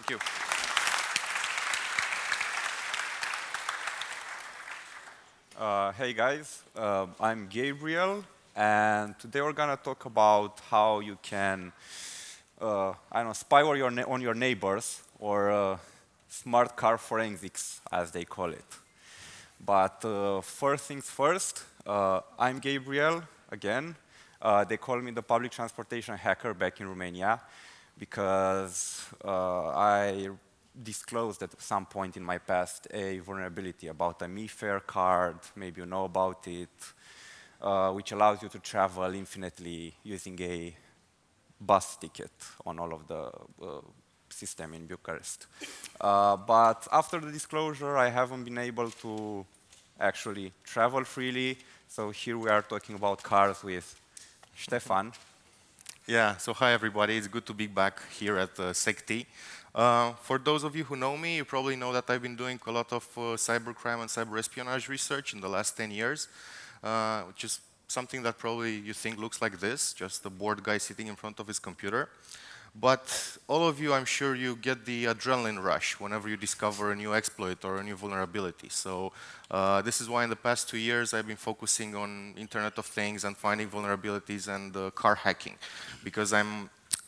Thank you. Hey guys, I'm Gabriel, and today we're gonna talk about how you can, I don't know, spy on your neighbors, or smart car forensics, as they call it. But first things first, I'm Gabriel again. They call me the public transportation hacker back in Romania because I disclosed at some point in my past a vulnerability about a MeFare card, maybe you know about it, which allows you to travel infinitely using a bus ticket on all of the system in Bucharest. But after the disclosure, I haven't been able to actually travel freely. So here we are talking about cars with Stefan. Yeah, so hi everybody, it's good to be back here at SecT. For those of you who know me, you probably know that I've been doing a lot of cybercrime and cyber espionage research in the last 10 years, which is something that probably you think looks like this, just a bored guy sitting in front of his computer. But all of you, I'm sure you get the adrenaline rush whenever you discover a new exploit or a new vulnerability. So this is why in the past 2 years I've been focusing on Internet of Things and finding vulnerabilities and car hacking. Because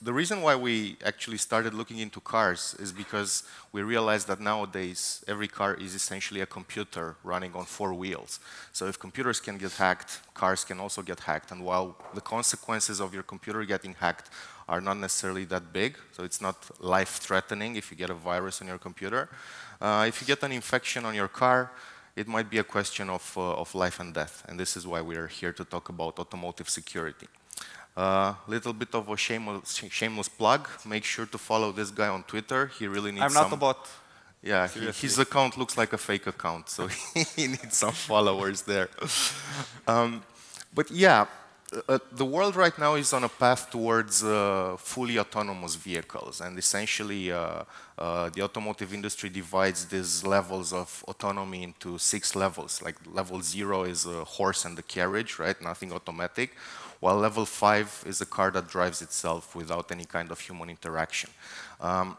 the reason why we actually started looking into cars is because we realized that nowadays every car is essentially a computer running on 4 wheels. So if computers can get hacked, cars can also get hacked. And while the consequences of your computer getting hacked are not necessarily that big, so it's not life-threatening if you get a virus on your computer. If you get an infection on your car, it might be a question of life and death, and this is why we are here to talk about automotive security. Little bit of a shameless plug. Make sure to follow this guy on Twitter. He really needs some... I'm not a bot. Yeah, his account looks like a fake account, so he needs some followers there. But yeah, the world right now is on a path towards fully autonomous vehicles, and essentially the automotive industry divides these levels of autonomy into 6 levels. Like level 0 is a horse and the carriage, right? Nothing automatic. While level 5 is a car that drives itself without any kind of human interaction.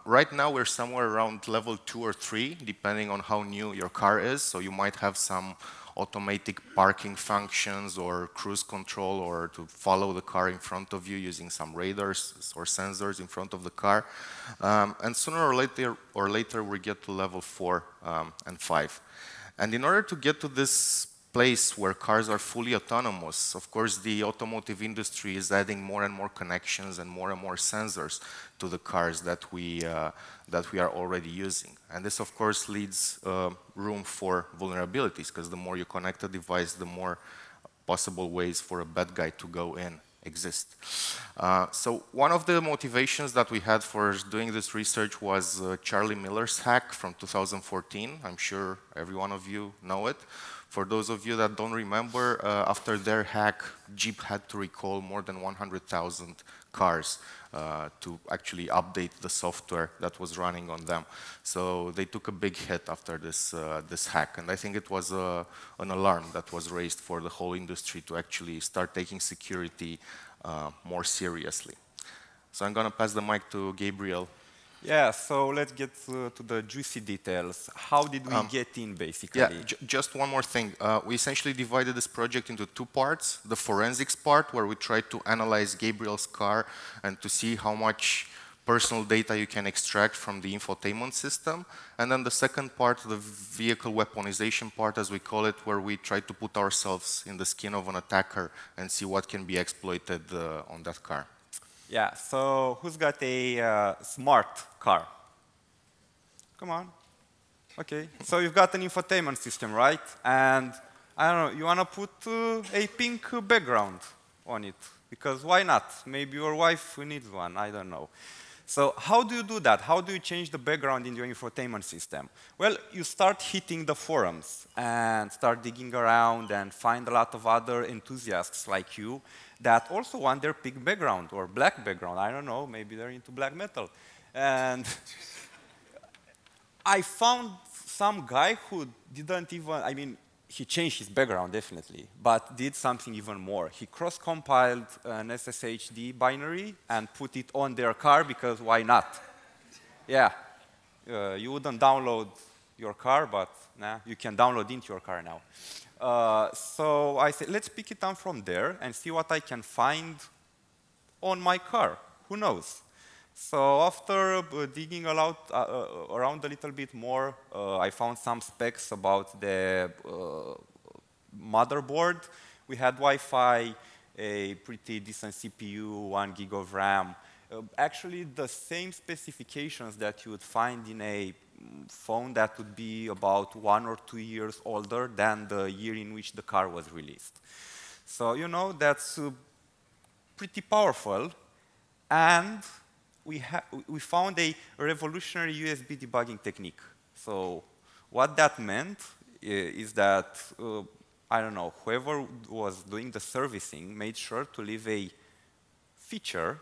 Right now we're somewhere around level 2 or 3, depending on how new your car is. So you might have some automatic parking functions or cruise control, or to follow the car in front of you using some radars or sensors in front of the car. And sooner or later we get to level 4 and 5. And in order to get to this place where cars are fully autonomous, of course the automotive industry is adding more and more connections and more sensors to the cars that we are already using. And this of course leaves room for vulnerabilities, because the more you connect a device, the more possible ways for a bad guy to go in exist. So one of the motivations that we had for doing this research was Charlie Miller's hack from 2014. I'm sure every one of you know it. For those of you that don't remember, after their hack, Jeep had to recall more than 100,000 cars to actually update the software that was running on them. So they took a big hit after this hack, and I think it was an alarm that was raised for the whole industry to actually start taking security more seriously. So I'm going to pass the mic to Gabriel. Yeah, so let's get to the juicy details. How did we get in, basically? Yeah, just one more thing. We essentially divided this project into 2 parts. The forensics part, where we tried to analyze Gabriel's car and to see how much personal data you can extract from the infotainment system. And then the second part, the vehicle weaponization part, as we call it, where we try to put ourselves in the skin of an attacker and see what can be exploited on that car. Yeah, so who's got a smart car? Come on. Okay, so you've got an infotainment system, right? And I don't know, you want to put a pink background on it, because why not? Maybe your wife needs one, I don't know. So how do you do that? How do you change the background in your infotainment system? Well, you start hitting the forums and start digging around and find a lot of other enthusiasts like you that also want their pink background or black background. I don't know, maybe they're into black metal. And I found some guy who didn't even, I mean, he changed his background, definitely, but did something even more. He cross-compiled an SSHD binary and put it on their car, because why not? Yeah, you wouldn't download your car, but nah, you can download into your car now. So I said, let's pick it up from there and see what I can find on my car. Who knows? So after digging around a little bit more, I found some specs about the motherboard. We had Wi-Fi, a pretty decent CPU, 1 gig of RAM. Actually, the same specifications that you would find in a phone that would be about 1 or 2 years older than the year in which the car was released. So, you know, that's pretty powerful. And we found a revolutionary USB debugging technique. So what that meant is that, I don't know, whoever was doing the servicing made sure to leave a feature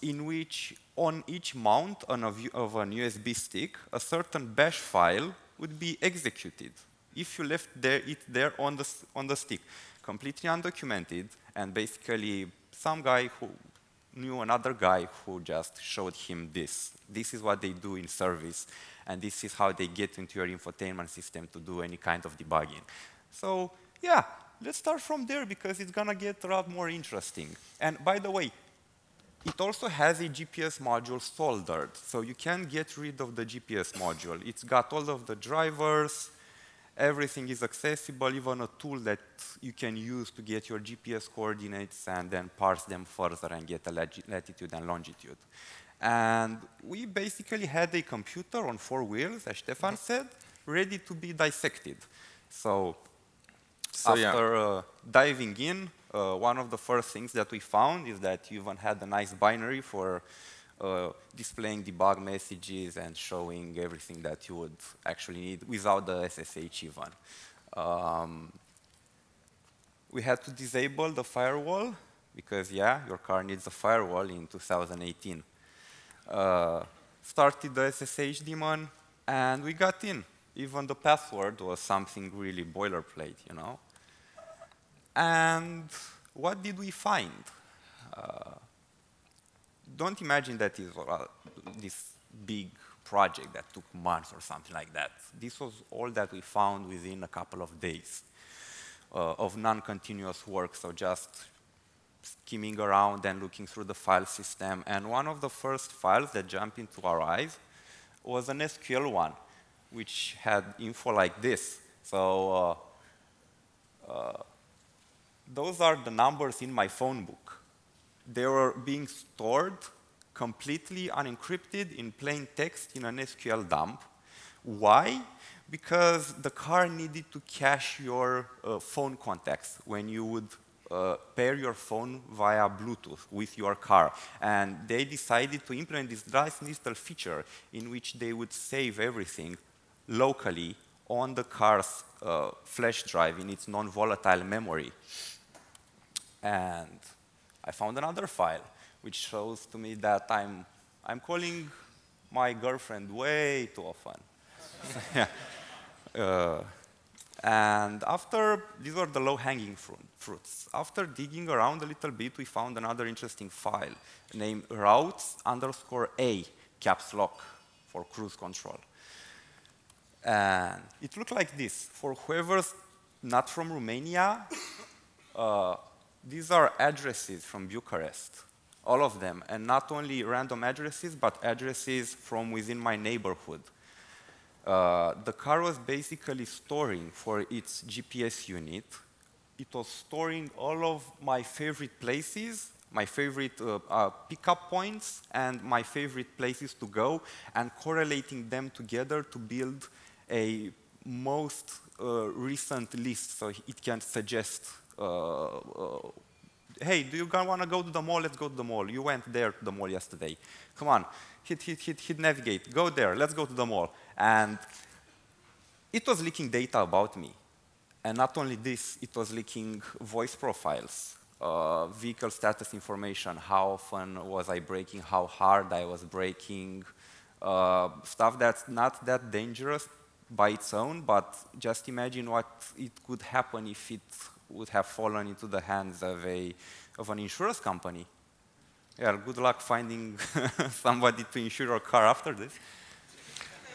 in which on each mount of an USB stick, a certain bash file would be executed if you left it there on the stick, completely undocumented, and basically some guy who knew another guy who just showed him this. This is what they do in service, and this is how they get into your infotainment system to do any kind of debugging. So yeah, let's start from there because it's gonna get a lot more interesting. And by the way, it also has a GPS module soldered, so you can get rid of the GPS module. It's got all of the drivers, everything is accessible, even a tool that you can use to get your GPS coordinates and then parse them further and get a latitude and longitude. And we basically had a computer on 4 wheels, as Stefan said, ready to be dissected. So after diving in, one of the first things that we found is that you even had a nice binary for displaying debug messages and showing everything that you would actually need without the SSH even. We had to disable the firewall because, yeah, your car needs a firewall in 2018. Started the SSH daemon, and we got in. Even the password was something really boilerplate, you know. And what did we find? Don't imagine that is this big project that took months or something like that. This was all that we found within a couple of days of non-continuous work, so just skimming around and looking through the file system. And one of the first files that jumped into our eyes was an SQL one, which had info like this. So those are the numbers in my phone book. They were being stored completely unencrypted in plain text in an SQL dump. Why? Because the car needed to cache your phone contacts when you would pair your phone via Bluetooth with your car. And they decided to implement this nice little feature in which they would save everything locally on the car's flash drive in its non-volatile memory. And I found another file which shows to me that I'm calling my girlfriend way too often. And after, these are the low-hanging fruits. After digging around a little bit, we found another interesting file named routes_a, caps lock, for cruise control. And it looked like this. For whoever's not from Romania, these are addresses from Bucharest, all of them, and not only random addresses, but addresses from within my neighborhood. The car was basically storing for its GPS unit. It was storing all of my favorite places, my favorite pickup points, and my favorite places to go, and correlating them together to build a most recent list, so it can suggest hey, do you want to go to the mall? Let's go to the mall. You went there to the mall yesterday. Come on, hit navigate. Go there. Let's go to the mall. And it was leaking data about me. And not only this, it was leaking voice profiles, vehicle status information, how often was I braking, how hard I was braking, stuff that's not that dangerous by its own, but just imagine what it could happen if it would have fallen into the hands of an insurance company. Yeah, good luck finding somebody to insure your car after this.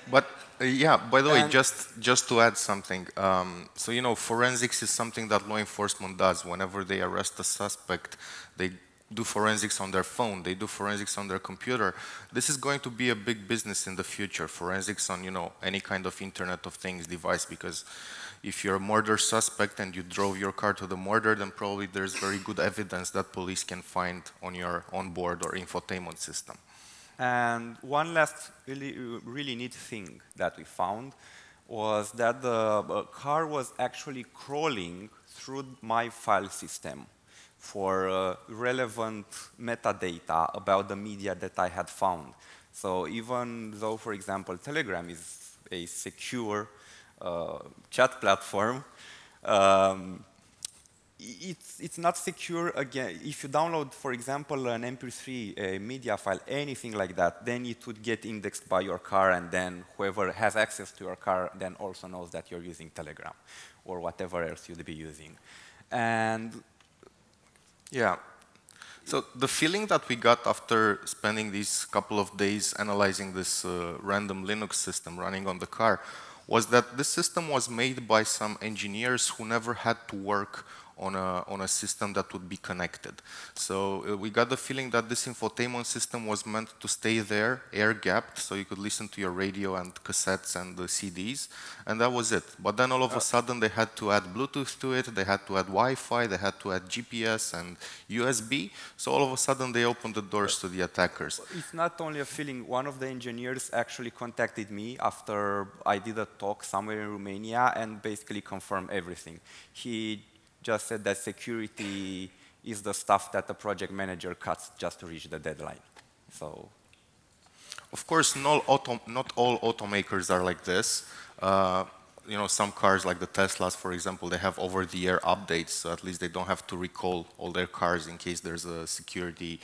But yeah, by the way, And just to add something, so you know, forensics is something that law enforcement does. Whenever they arrest a suspect, they do forensics on their phone, they do forensics on their computer. This is going to be a big business in the future, forensics on, you know, any kind of Internet of Things device, because if you're a murder suspect and you drove your car to the murder, then probably there's very good evidence that police can find on your onboard or infotainment system. And one last really neat thing that we found was that the car was actually crawling through my file system for relevant metadata about the media that I had found. So even though, for example, Telegram is a secure chat platform, it's not secure again. If you download, for example, an MP3, a media file, anything like that, then it would get indexed by your car, and then whoever has access to your car then also knows that you're using Telegram or whatever else you'd be using. And yeah. So the feeling that we got after spending these couple of days analyzing this random Linux system running on the car was that this system was made by some engineers who never had to work on a system that would be connected. So we got the feeling that this infotainment system was meant to stay there, air-gapped, so you could listen to your radio and cassettes and the CDs, and that was it. But then all of a sudden they had to add Bluetooth to it, they had to add Wi-Fi, they had to add GPS and USB, so all of a sudden they opened the doors to the attackers. It's not only a feeling. One of the engineers actually contacted me after I did a talk somewhere in Romania and basically confirmed everything. He just said that security is the stuff that the project manager cuts just to reach the deadline. So, of course, not all automakers are like this. You know, some cars like the Teslas, for example, they have over-the-air updates, so at least they don't have to recall all their cars in case there's a security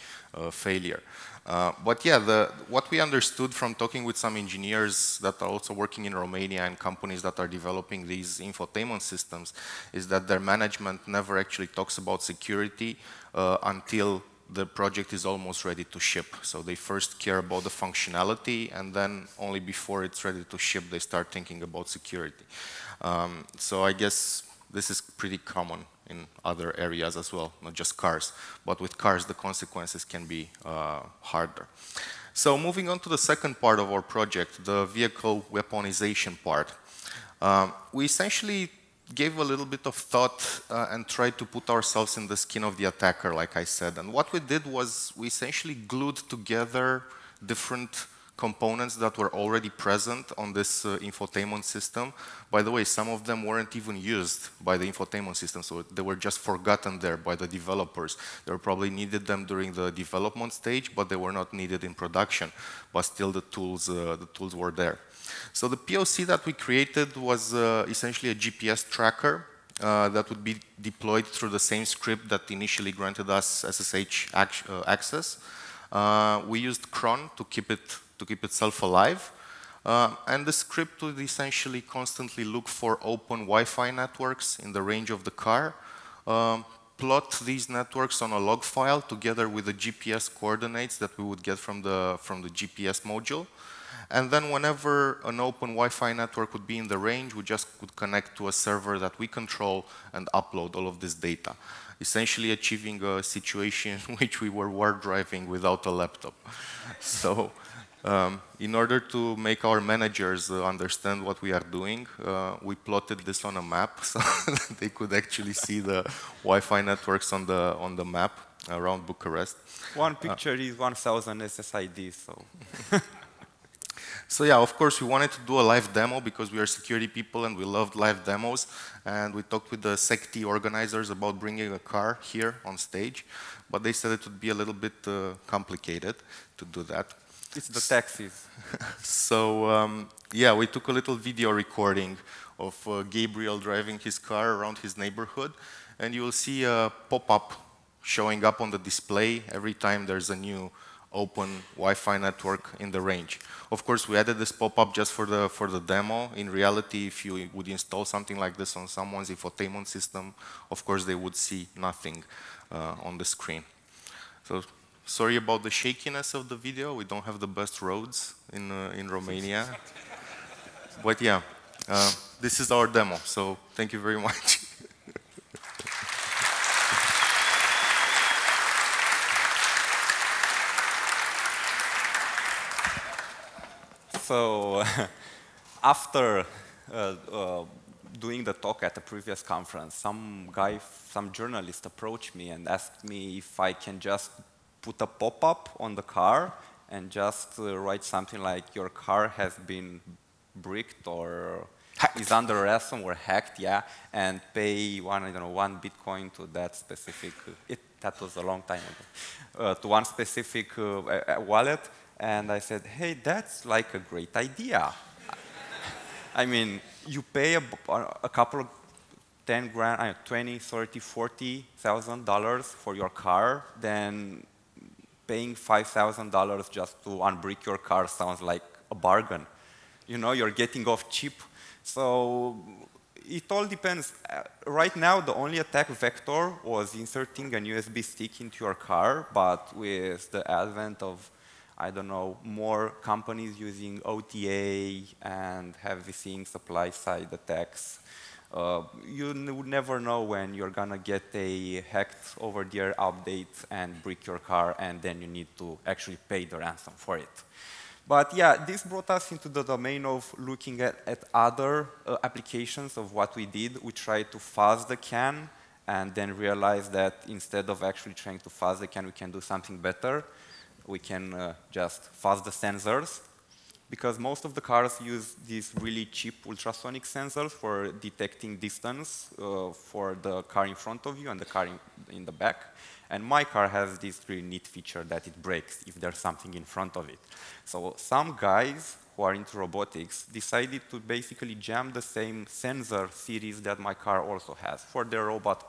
failure. But yeah, what we understood from talking with some engineers that are also working in Romania and companies that are developing these infotainment systems is that their management never actually talks about security until the project is almost ready to ship. So they first care about the functionality, and then only before it's ready to ship, they start thinking about security. So I guess this is pretty common in other areas as well, not just cars. But with cars, the consequences can be harder. So moving on to the second part of our project, the vehicle weaponization part. We essentially gave a little bit of thought and tried to put ourselves in the skin of the attacker, like I said. And what we did was we essentially glued together different components that were already present on this infotainment system. By the way, some of them weren't even used by the infotainment system, so they were just forgotten there by the developers. They probably needed them during the development stage, but they were not needed in production. But still, the tools were there. So the POC that we created was essentially a GPS tracker that would be deployed through the same script that initially granted us SSH access. We used cron to keep itself alive. And the script would essentially constantly look for open Wi-Fi networks in the range of the car, plot these networks on a log file together with the GPS coordinates that we would get from the GPS module. And then whenever an open Wi-Fi network would be in the range, we just would connect to a server that we control and upload all of this data, essentially achieving a situation in which we were war driving without a laptop. So in order to make our managers understand what we are doing, we plotted this on a map so that they could actually see the Wi-Fi networks on the map around Bucharest. One picture is 1,000 SSIDs, so. So yeah, of course, we wanted to do a live demo because we are security people and we loved live demos. And we talked with the SecT organizers about bringing a car here on stage, but they said it would be a little bit complicated to do that. It's the taxis. So yeah, we took a little video recording of Gabriel driving his car around his neighborhood, and you will see a pop-up showing up on the display every time there's a new open Wi-Fi network in the range. Of course, we added this pop-up just for the demo. In reality, if you would install something like this on someone's infotainment system, of course, they would see nothing on the screen. So Sorry about the shakiness of the video. We don't have the best roads in Romania. But yeah, this is our demo, so thank you very much. So after doing the talk at the previous conference, some journalist approached me and asked me if I can just put a pop-up on the car and just write something like, your car has been bricked or Hacked. is under ransomware, hacked, yeah, and pay one Bitcoin to that specific, that was a long time ago, to one specific wallet. And I said, hey, that's like a great idea. I mean, you pay a couple of 10 grand, 20, 30, $40,000 for your car, then paying $5,000 just to unbrick your car sounds like a bargain. You know, you're getting off cheap. So it all depends. Right now, the only attack vector was inserting an USB stick into your car, but with the advent of, I don't know, more companies using OTA and having supply-side attacks, you would never know when you're going to get a hacked over-the-air update and brick your car, and then you need to actually pay the ransom for it. But yeah, this brought us into the domain of looking at other applications of what we did. We tried to fuzz the CAN, and then realized that instead of actually trying to fuzz the CAN, we can do something better. We can just fuzz the sensors, because most of the cars use these really cheap ultrasonic sensors for detecting distance for the car in front of you and the car in the back. And my car has this really neat feature that it breaks if there's something in front of it. So some guys who are into robotics decided to basically jam the same sensor series that my car also has for their robot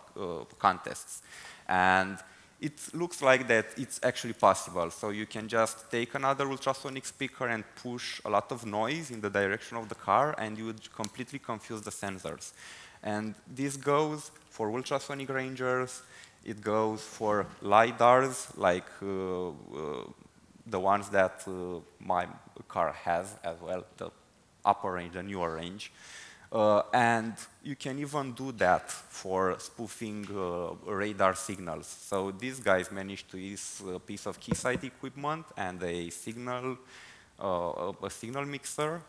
contests. And it looks like that it's actually possible. So you can just take another ultrasonic speaker and push a lot of noise in the direction of the car, and you would completely confuse the sensors. And this goes for ultrasonic rangers. It goes for LiDARs, like the ones that my car has as well, the upper range, the newer range. And you can even do that for spoofing radar signals. So these guys managed to use a piece of Keysight equipment and a signal mixer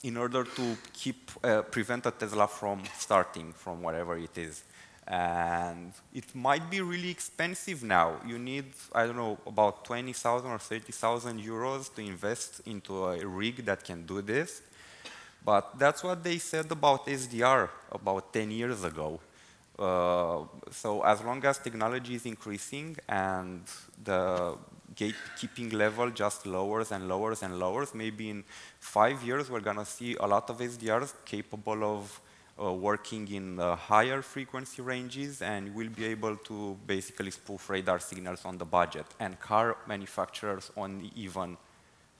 in order to prevent a Tesla from starting from wherever it is. And it might be really expensive now. You need, I don't know, about 20,000 or 30,000 euros to invest into a rig that can do this. But that's what they said about SDR about 10 years ago. So as long as technology is increasing and the gatekeeping level just lowers and lowers and lowers, maybe in 5 years we're going to see a lot of SDRs capable of working in higher frequency ranges, and we'll be able to basically spoof radar signals on the budget. And car manufacturers only even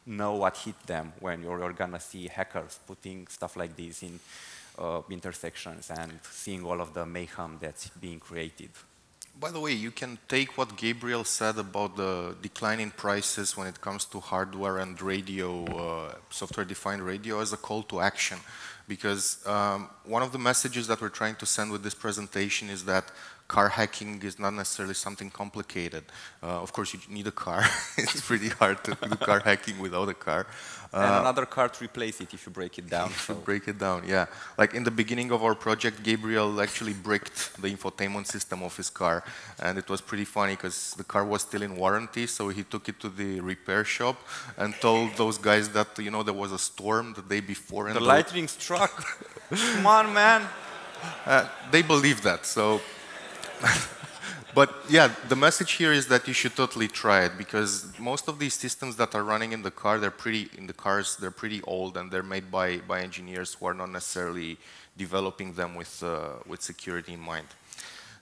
know what hit them when you're going to see hackers putting stuff like this in intersections and seeing all of the mayhem that's being created. By the way, you can take what Gabriel said about the decline in prices when it comes to hardware and radio, software-defined radio, as a call to action. Because one of the messages that we're trying to send with this presentation is that car hacking is not necessarily something complicated. Of course, you need a car. It's pretty hard to do car hacking without a car. And another car to replace it if you break it down. So. Break it down, yeah. Like in the beginning of our project, Gabriel actually bricked the infotainment system of his car. And it was pretty funny because the car was still in warranty, so he took it to the repair shop and told those guys that, you know, there was a storm the day before. And the lightning struck. Come on, man. They believe that, so. But yeah, the message here is that you should totally try it, because most of these systems that are running in the car, they're pretty old, and they're made by engineers who are not necessarily developing them with security in mind.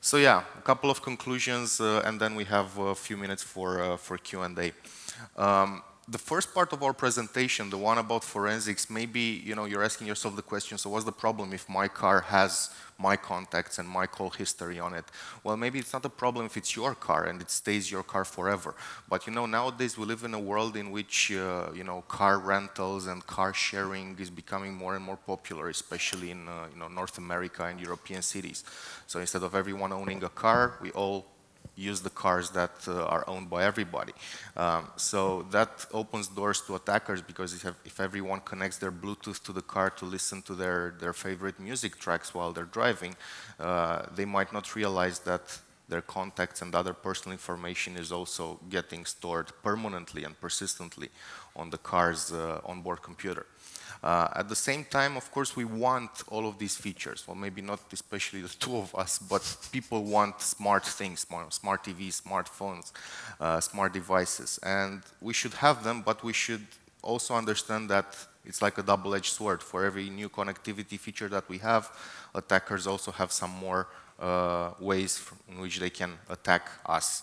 So yeah, a couple of conclusions, and then we have a few minutes for Q&A. The first part of our presentation, the one about forensics, maybe you're asking yourself the question, so what's the problem if my car has my contacts and my call history on it? Well, maybe it's not a problem if it's your car and it stays your car forever. But nowadays we live in a world in which car rentals and car sharing is becoming more and more popular, especially in North America and European cities. So instead of everyone owning a car, we all use the cars that are owned by everybody. So that opens doors to attackers, because if everyone connects their Bluetooth to the car to listen to their favorite music tracks while they're driving, they might not realize that their contacts and other personal information is also getting stored permanently and persistently on the car's onboard computer. At the same time, of course, we want all of these features. Well, maybe not especially the two of us, but people want smart things, smart TVs, smartphones, smart devices. And we should have them, but we should also understand that it's like a double-edged sword. For every new connectivity feature that we have, attackers also have some more ways in which they can attack us.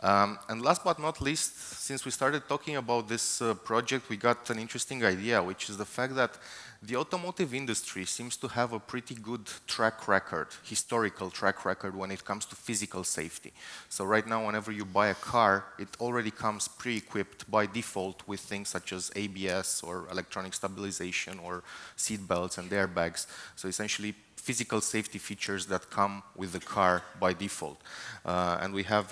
And last but not least, since we started talking about this project, we got an interesting idea, which is the fact that the automotive industry seems to have a pretty good track record, historical track record, when it comes to physical safety. So right now, whenever you buy a car, it already comes pre-equipped by default with things such as ABS or electronic stabilization or seat belts and airbags. So essentially, physical safety features that come with the car by default. And we have,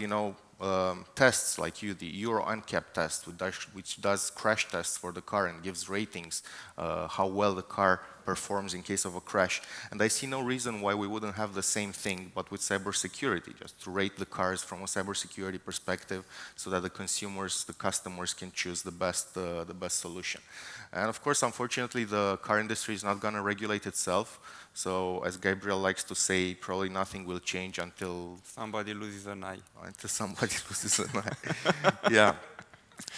tests like the Euro NCAP test, which does crash tests for the car and gives ratings how well the car performs in case of a crash. And I see no reason why we wouldn't have the same thing, but with cybersecurity, just to rate the cars from a cybersecurity perspective, so that the consumers, the customers, can choose the best solution. And of course, unfortunately, the car industry is not going to regulate itself. So, as Gabriel likes to say, probably nothing will change until somebody loses an eye. Until somebody loses an eye. Yeah.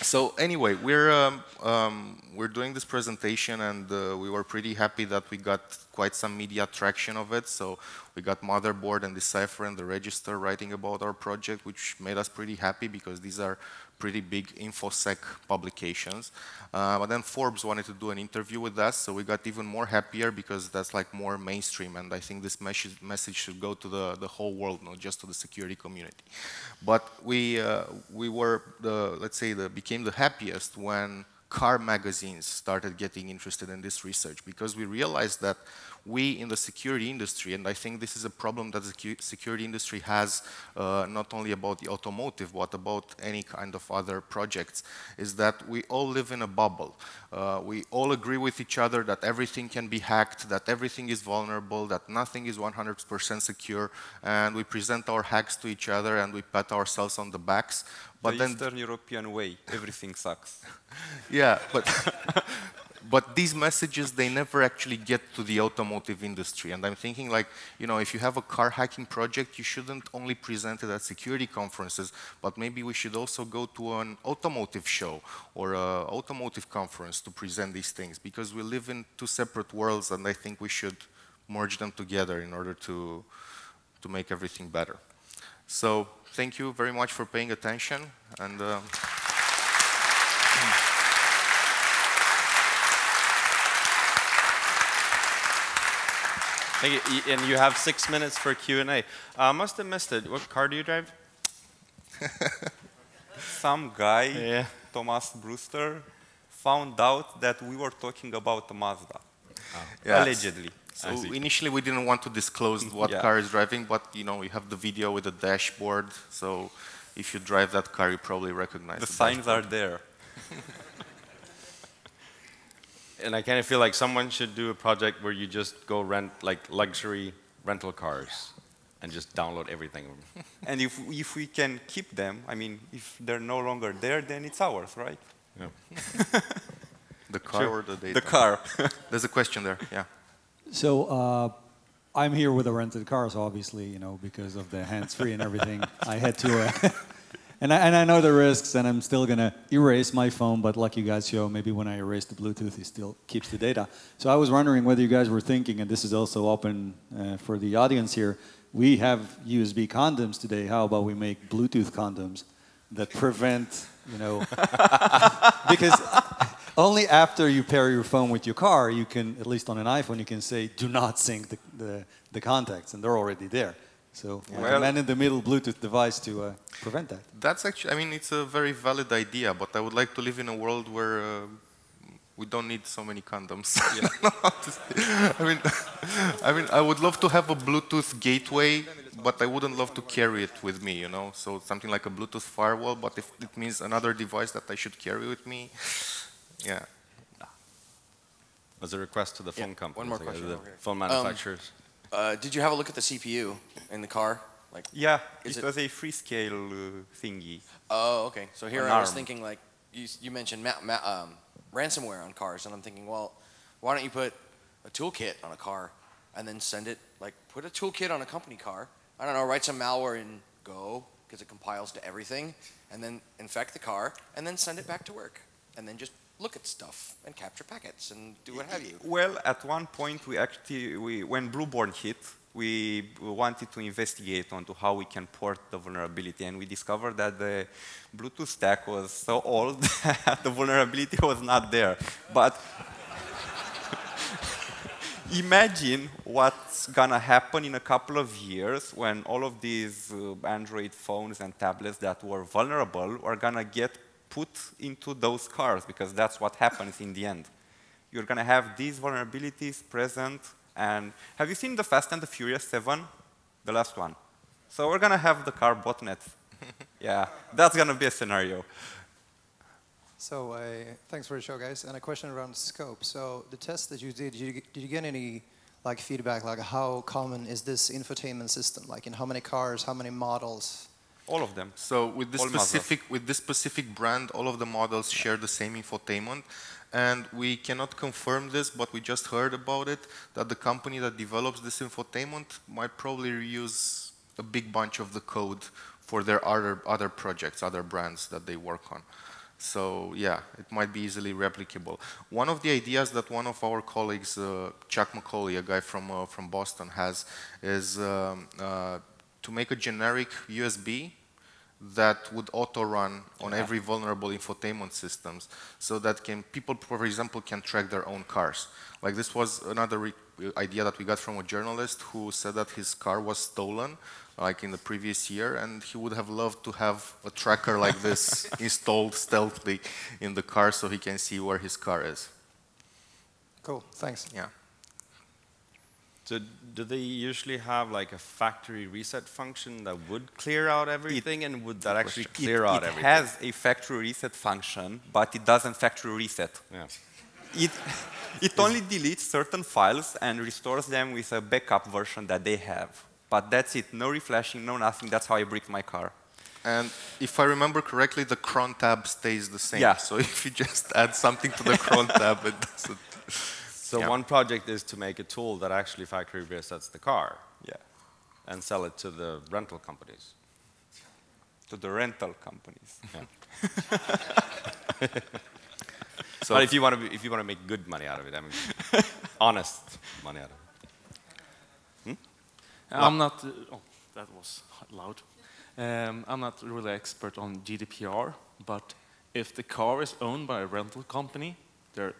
So anyway, we're doing this presentation, and we were pretty happy that we got quite some media traction of it. So we got Motherboard and Decipher and the Register writing about our project, which made us pretty happy, because these are pretty big InfoSec publications. But then Forbes wanted to do an interview with us, so we got even more happier, because that's like more mainstream, and I think this message should go to the whole world, not just to the security community. But we were, let's say, became the happiest when car magazines started getting interested in this research, because we realized that we in the security industry, and I think this is a problem that the security industry has, not only about the automotive, but about any kind of other projects, is that we all live in a bubble. We all agree with each other that everything can be hacked, that everything is vulnerable, that nothing is 100% secure, and we present our hacks to each other and we pat ourselves on the backs. But the Eastern European way, everything sucks. Yeah, but these messages, they never actually get to the automotive industry. And I'm thinking, like, if you have a car hacking project, you shouldn't only present it at security conferences, but maybe we should also go to an automotive show or an automotive conference to present these things, because we live in two separate worlds, and I think we should merge them together in order to make everything better. So thank you very much for paying attention. And thank you. And you have 6 minutes for Q&A. I must have missed it. What car do you drive? Some guy, Thomas Brewster, found out that we were talking about Mazda, allegedly. So initially we didn't want to disclose what car is driving, but you have the video with the dashboard, so if you drive that car, you probably recognize the signs are there. And I kind of feel like someone should do a project where you just go rent like luxury rental cars and just download everything. And if we can keep them, I mean, if they're no longer there, then it's ours, right? Yeah. The car or the data? The car. There's a question there, yeah. So I'm here with a rented cars, obviously, because of the hands-free and everything. I had to, and I know the risks, and I'm still gonna erase my phone. But like you guys show, maybe when I erase the Bluetooth, it still keeps the data. So I was wondering whether you guys were thinking, and this is also open for the audience here. We have USB condoms today. How about we make Bluetooth condoms? that prevent, because only after you pair your phone with your car, you can, at least on an iPhone, you can say, do not sync the contacts, and they're already there. So like a man-in-the-middle Bluetooth device to prevent that. That's actually, I mean, it's a very valid idea, but I would like to live in a world where we don't need so many condoms. I mean, I would love to have a Bluetooth gateway, but I wouldn't love to carry it with me, So something like a Bluetooth firewall, but if it means another device that I should carry with me, yeah. As a request to the phone companies, one more question the over here. phone manufacturers. Did you have a look at the CPU in the car? Like, Yeah, it was a Freescale thingy. oh, okay. So here An I was ARM. thinking, like, you mentioned ransomware on cars, and I'm thinking, well, why don't you put a toolkit on a car and then send it, like, put a toolkit on a company car, I don't know, write some malware in Go, because it compiles to everything, and then infect the car, and then send it back to work, and then just look at stuff and capture packets and do what have you. Well, at one point, when Blueborn hit, we wanted to investigate onto how we can port the vulnerability, and we discovered that the Bluetooth stack was so old that the vulnerability was not there. But imagine what's gonna happen in a couple of years when all of these Android phones and tablets that were vulnerable are gonna get put into those cars, because that's what happens in the end. You're gonna have these vulnerabilities present. And have you seen the Fast and the Furious 7? The last one. So we're gonna have the car botnet. Yeah, that's gonna be a scenario. So thanks for the show, guys. And a question around scope. So the test that you did you get any like feedback, like how common is this infotainment system? Like in how many cars, how many models? All of them. So with this specific brand, all of the models share the same infotainment. And we cannot confirm this, but we just heard about it, that the company that develops this infotainment might probably reuse a big bunch of the code for their other projects, other brands that they work on. So yeah, it might be easily replicable. One of the ideas that one of our colleagues, Chuck McCauley, a guy from Boston, has is to make a generic USB that would auto-run on every vulnerable infotainment systems, so that people, for example, can track their own cars. Like this was another idea that we got from a journalist who said that his car was stolen, like in the previous year, and he would have loved to have a tracker like this installed stealthily in the car so he can see where his car is. Cool, thanks. Yeah. So do they usually have like a factory reset function that would clear out everything, and would that actually clear out everything? It has a factory reset function, but it doesn't factory reset. Yeah. It only deletes certain files and restores them with a backup version that they have. But that's it, no reflashing, no nothing. That's how I bricked my car. And if I remember correctly, the cron tab stays the same. Yeah. So if you just add something to the cron tab, it doesn't. So one project is to make a tool that actually factory resets the car. Yeah. And sell it to the rental companies. To the rental companies. Yeah. So but if you want to make good money out of it, I mean, honest money out of it. I'm not. Oh, that was loud. I'm not really expert on GDPR, but if the car is owned by a rental company,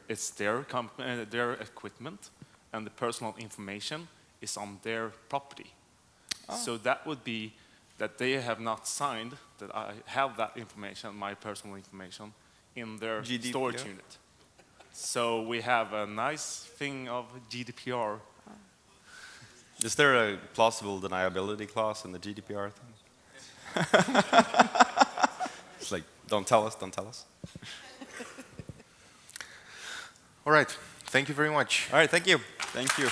it's their equipment, and the personal information is on their property. So that would be that they have not signed that I have that information, my personal information, in their storage unit. So we have a nice thing of GDPR. Is there a plausible deniability clause in the GDPR thing? It's like, don't tell us, don't tell us. All right. Thank you very much. All right, thank you. Thank you.